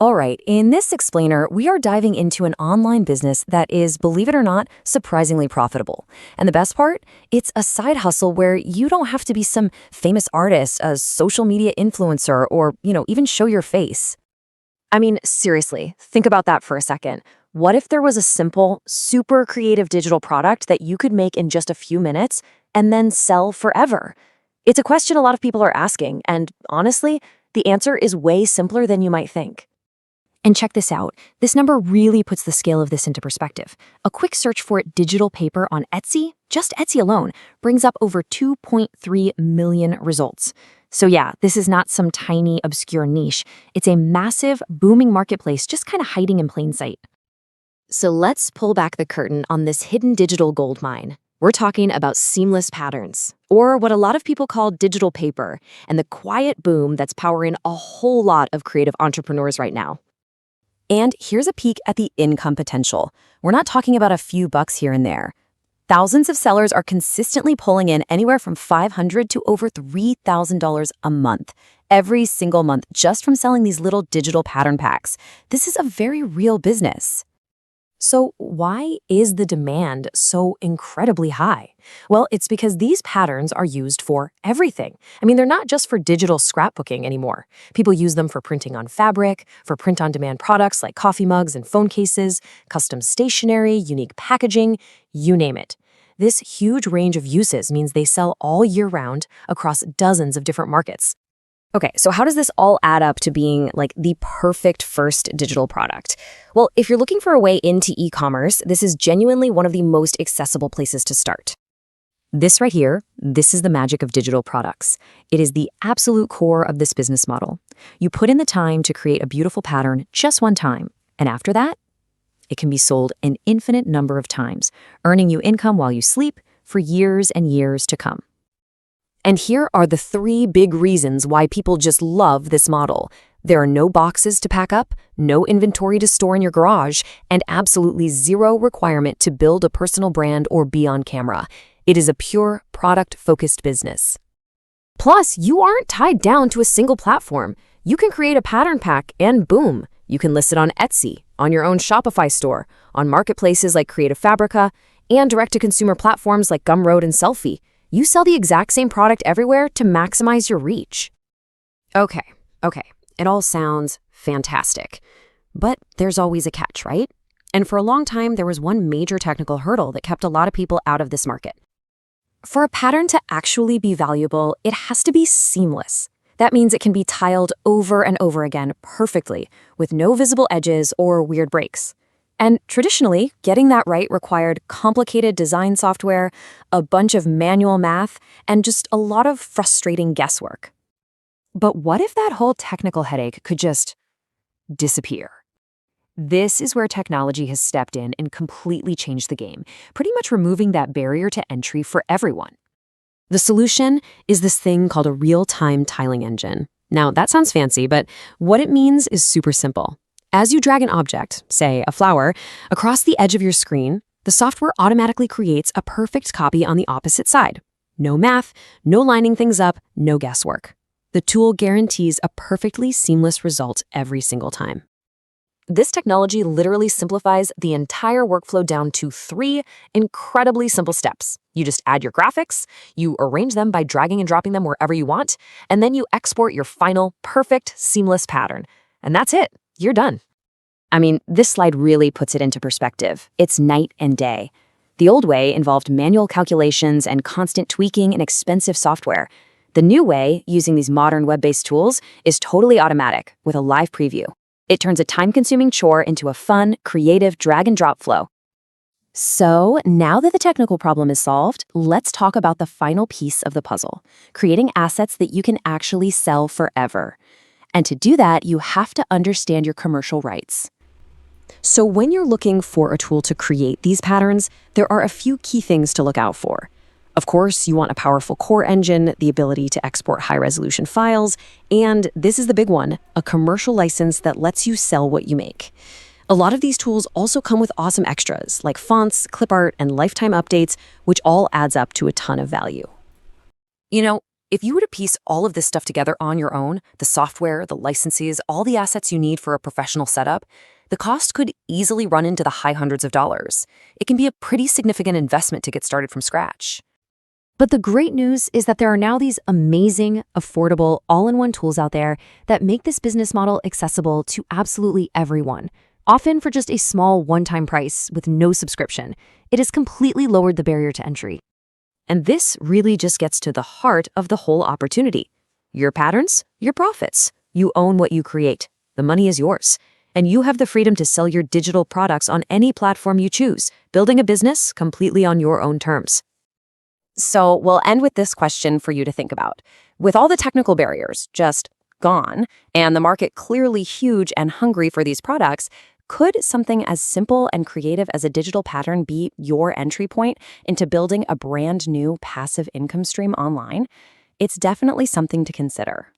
All right, in this explainer, we are diving into an online business that is, believe it or not, surprisingly profitable. And the best part? It's a side hustle where you don't have to be some famous artist, a social media influencer, or, even show your face. I mean, seriously, think about that for a second. What if there was a simple, super creative digital product that you could make in just a few minutes and then sell forever? It's a question a lot of people are asking, and honestly, the answer is way simpler than you might think. And check this out. This number really puts the scale of this into perspective. A quick search for digital paper on Etsy, just Etsy alone, brings up over 2.3 million results. So yeah, this is not some tiny, obscure niche. It's a massive, booming marketplace just kind of hiding in plain sight. So let's pull back the curtain on this hidden digital gold mine. We're talking about seamless patterns, or what a lot of people call digital paper, and the quiet boom that's powering a whole lot of creative entrepreneurs right now. And here's a peek at the income potential. We're not talking about a few bucks here and there. Thousands of sellers are consistently pulling in anywhere from $500 to over $3,000 a month, every single month, just from selling these little digital pattern packs. This is a very real business. So why is the demand so incredibly high? Well, it's because these patterns are used for everything. I mean, they're not just for digital scrapbooking anymore. People use them for printing on fabric, for print-on-demand products like coffee mugs and phone cases, custom stationery, unique packaging, you name it. This huge range of uses means they sell all year round across dozens of different markets. Okay, so how does this all add up to being like the perfect first digital product? Well, if you're looking for a way into e-commerce, this is genuinely one of the most accessible places to start. This right here, this is the magic of digital products. It is the absolute core of this business model. You put in the time to create a beautiful pattern just one time, and after that, it can be sold an infinite number of times, earning you income while you sleep for years and years to come. And here are the 3 big reasons why people just love this model. There are no boxes to pack up, no inventory to store in your garage, and absolutely zero requirement to build a personal brand or be on camera. It is a pure product-focused business. Plus, you aren't tied down to a single platform. You can create a pattern pack and boom, you can list it on Etsy, on your own Shopify store, on marketplaces like Creative Fabrica, and direct-to-consumer platforms like Gumroad and Selfie. You sell the exact same product everywhere to maximize your reach. Okay, it all sounds fantastic. But there's always a catch, right? And for a long time, there was one major technical hurdle that kept a lot of people out of this market. For a pattern to actually be valuable, it has to be seamless. That means it can be tiled over and over again perfectly, with no visible edges or weird breaks. And traditionally, getting that right required complicated design software, a bunch of manual math, and just a lot of frustrating guesswork. But what if that whole technical headache could just disappear? This is where technology has stepped in and completely changed the game, pretty much removing that barrier to entry for everyone. The solution is this thing called a real-time tiling engine. Now, that sounds fancy, but what it means is super simple. As you drag an object, say a flower, across the edge of your screen, the software automatically creates a perfect copy on the opposite side. No math, no lining things up, no guesswork. The tool guarantees a perfectly seamless result every single time. This technology literally simplifies the entire workflow down to 3 incredibly simple steps. You just add your graphics, you arrange them by dragging and dropping them wherever you want, and then you export your final, perfect, seamless pattern. And that's it. You're done. I mean, this slide really puts it into perspective. It's night and day. The old way involved manual calculations and constant tweaking and expensive software. The new way, using these modern web-based tools, is totally automatic with a live preview. It turns a time-consuming chore into a fun, creative drag-and-drop flow. So, now that the technical problem is solved, let's talk about the final piece of the puzzle, creating assets that you can actually sell forever. And to do that, you have to understand your commercial rights. So when you're looking for a tool to create these patterns, there are a few key things to look out for. Of course, you want a powerful core engine, the ability to export high-resolution files, and this is the big one, a commercial license that lets you sell what you make. A lot of these tools also come with awesome extras, like fonts, clip art, and lifetime updates, which all adds up to a ton of value. If you were to piece all of this stuff together on your own, the software, the licenses, all the assets you need for a professional setup, the cost could easily run into the high hundreds of dollars. It can be a pretty significant investment to get started from scratch. But the great news is that there are now these amazing, affordable, all-in-one tools out there that make this business model accessible to absolutely everyone, often for just a small one-time price with no subscription. It has completely lowered the barrier to entry. And this really just gets to the heart of the whole opportunity. Your patterns, your profits. You own what you create. The money is yours. And you have the freedom to sell your digital products on any platform you choose, building a business completely on your own terms. So we'll end with this question for you to think about. With all the technical barriers just gone, and the market clearly huge and hungry for these products, could something as simple and creative as a digital pattern be your entry point into building a brand new passive income stream online? It's definitely something to consider.